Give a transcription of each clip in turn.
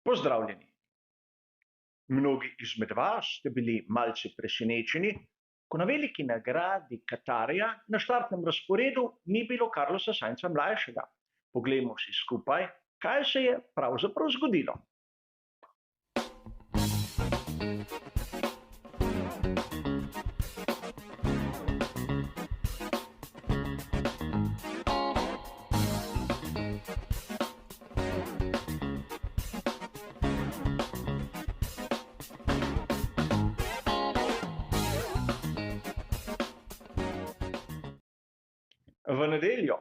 Pozdravljeni. Mnogi izmed vas ste bili malce presenečeni, ko na veliki nagradi Katarja na štartnem razporedu ni bilo Carlosa Sainza mlajšega. Poglejmo si skupaj, kaj se je pravzaprav zgodilo. V nedeljo,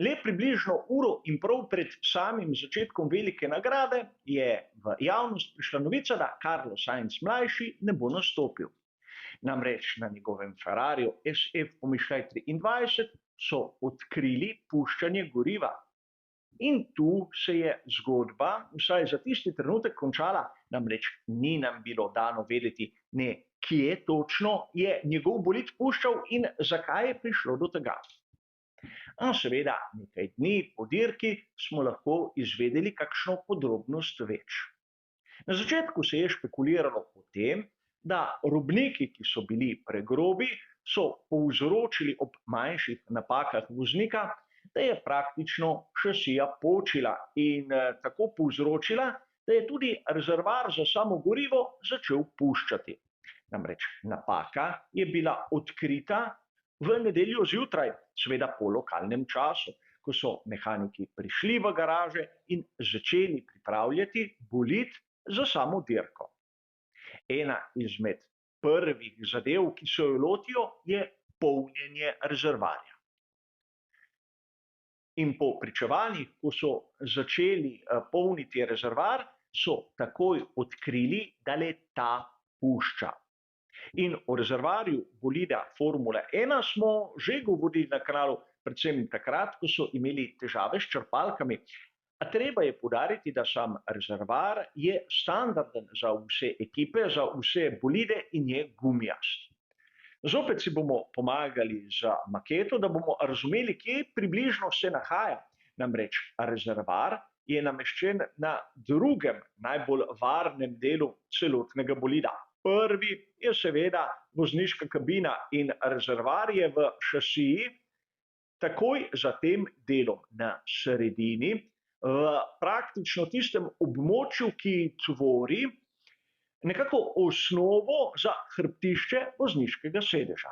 le približno uro in pol pred samim začetkom velike nagrade, je v javnost prišla novica, da Carlos Sainz mlajši ne bo nastopil. Namreč na njegovem Ferrariju SF pomišljaj 23 so odkrili puščanje goriva. In tu se je zgodba, vsaj za tisti trenutek, končala, namreč ni nam bilo dano vedeti, ne kje točno je njegov bolid puščal in zakaj je prišlo do tega. A seveda, nekaj dni po dirki smo lahko izvedeli kakšno podrobnost več. Na začetku se je špekuliralo o tem, da robniki, ki so bili pregrobi, so povzročili ob manjših napakah voznika, da je praktično šasija počila in tako povzročila, da je tudi rezervoar za samo gorivo začel puščati. Namreč napaka je bila odkrita v nedeljo zjutraj, seveda po lokalnem času, ko so mehaniki prišli v garaže in začeli pripravljati bolid za samo dirko. Ena izmed prvih zadev, ki se jo lotijo, je polnjenje rezervoarja. In po pričevanjih, ko so začeli polniti rezervoar, so takoj odkrili, da le ta pušča. In o rezervoarju bolida Formule 1 smo že govorili na kanalu, predvsem takrat, ko so imeli težave s črpalkami. A treba je poudariti, da sam rezervoar je standarden za vse ekipe, za vse bolide in je gumijast. Zopet si bomo pomagali z maketo, da bomo razumeli, kje približno se nahaja. Namreč rezervoar je nameščen na drugem najbolj varnem delu celotnega bolida. Prvi je seveda vozniška kabina in rezervoar je v šasiji, takoj za tem delom na sredini, v praktično tistem območju, ki tvori nekako osnovo za hrbtišče vozniškega sedeža.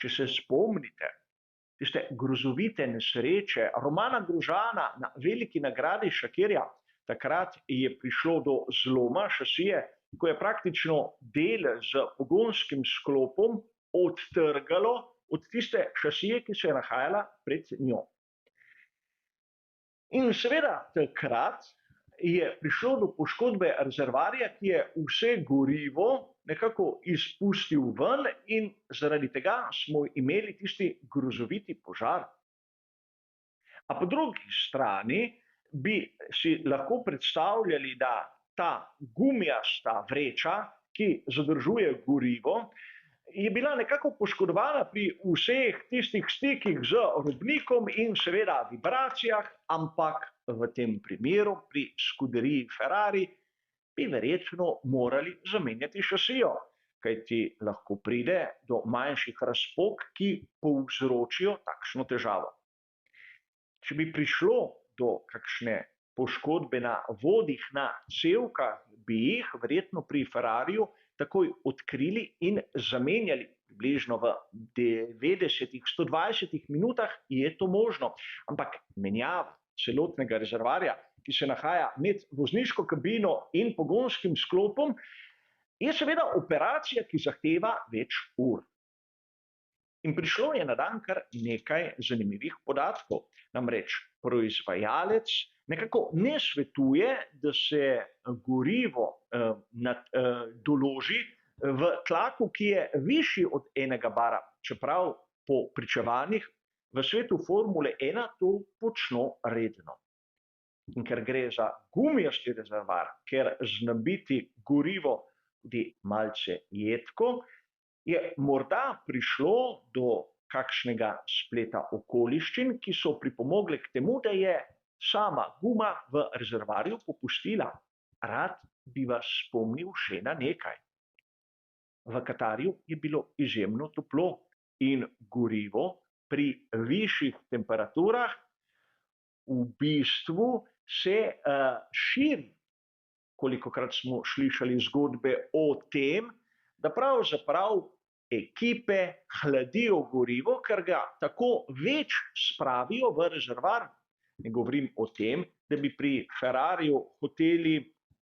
Če se spomnite tiste grozovite nesreče Romana Grosjeana na veliki nagradi Sakirja, takrat je prišlo do zloma šasije, ko je praktično del z pogonskim sklopom odtrgalo od tiste šasije, ki se je nahajala pred njo. In seveda takrat je prišlo do poškodbe rezervoarja, ki je vse gorivo nekako izpustil ven in zaradi tega smo imeli tisti grozoviti požar. A po drugi strani bi si lahko predstavljali, da ta gumijasta vreča, ki zadržuje gorivo, je bila nekako poškodovana pri vseh tistih stikih z robnikom in seveda vibracijah, ampak v tem primeru pri skuderiji Ferrari bi verjetno morali zamenjati šasijo, kajti lahko pride do manjših razpok, ki povzročijo takšno težavo. Če bi prišlo do kakšne poškodbe na vodih, na cevkah, bi jih verjetno pri Ferrariju takoj odkrili in zamenjali. Približno v 90–120 minutah je to možno, ampak menjava celotnega rezervoarja, ki se nahaja med vozniško kabino in pogonskim sklopom, je seveda operacija, ki zahteva več ur. In prišlo je na dan kar nekaj zanimivih podatkov. Namreč proizvajalec nekako ne svetuje, da se gorivo doloži v tlaku, ki je višji od 1 bara, čeprav po pričevanjih v svetu Formule 1 to počno redno. In ker gre za gumijasti rezervoar, ker zna biti gorivo tudi malce jedko, je morda prišlo do kakšnega spleta okoliščin, ki so pripomogle k temu, da je sama guma v rezervoarju popustila. Rad bi vas spomnil še na nekaj. V Katarju je bilo izjemno toplo in gorivo pri višjih temperaturah v bistvu se širi. Kolikokrat smo slišali zgodbe o tem, da pravzaprav ekipe hladijo gorivo, ker ga tako več spravijo v rezervoar. Ne govorim o tem, da bi pri Ferrariju hoteli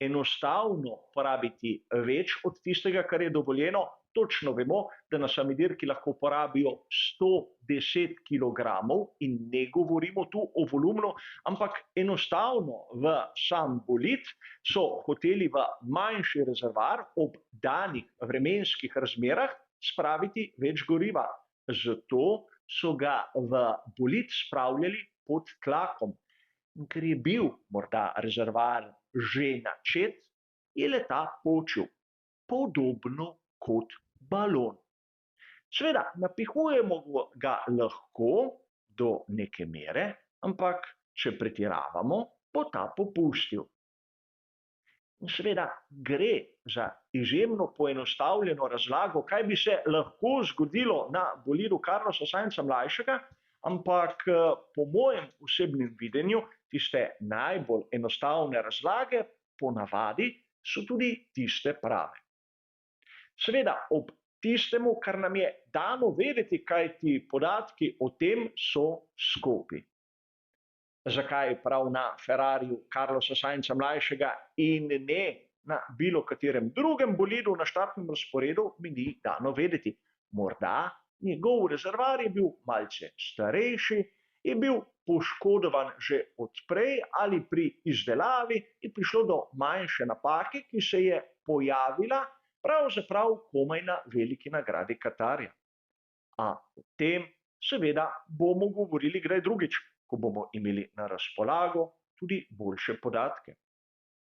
enostavno porabiti več od tistega, kar je dovoljeno. Točno vemo, da na sami dirki lahko porabijo 110 kilogramov in ne govorimo tu o volumnu, ampak enostavno v sam bolid so hoteli v manjši rezervoar ob danih vremenskih razmerah spraviti več goriva. Zato so ga v bolid spravljali pod tlakom. In ker je bil morda rezervoar že načet, je le-ta počil, podobno kot balon. Seveda, napihujemo ga lahko do neke mere, ampak če pretiravamo, bo ta popustil. In seveda gre za izjemno poenostavljeno razlago, kaj bi se lahko zgodilo na bolidu Carlosa Sainza mlajšega, ampak po mojem osebnem videnju tiste najbolj enostavne razlage ponavadi so tudi tiste prave. Seveda ob tistemu, kar nam je dano vedeti, kajti podatki o tem so skopi. Zakaj prav na Ferrariju Carlosa Sainza mlajšega in ne na bilo katerem drugem bolidu na štartnem razporedu, mi ni dano vedeti. Morda njegov rezervoar je bil malce starejši, je bil poškodovan že odprej ali pri izdelavi je prišlo do manjše napake, ki se je pojavila pravzaprav komaj na veliki nagradi Katarja. A o tem seveda bomo govorili kdaj drugič, ko bomo imeli na razpolago tudi boljše podatke.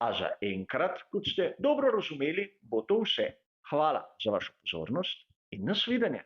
A zaenkrat, kot ste dobro razumeli, bo to vse. Hvala za vašo pozornost in nasvidenje.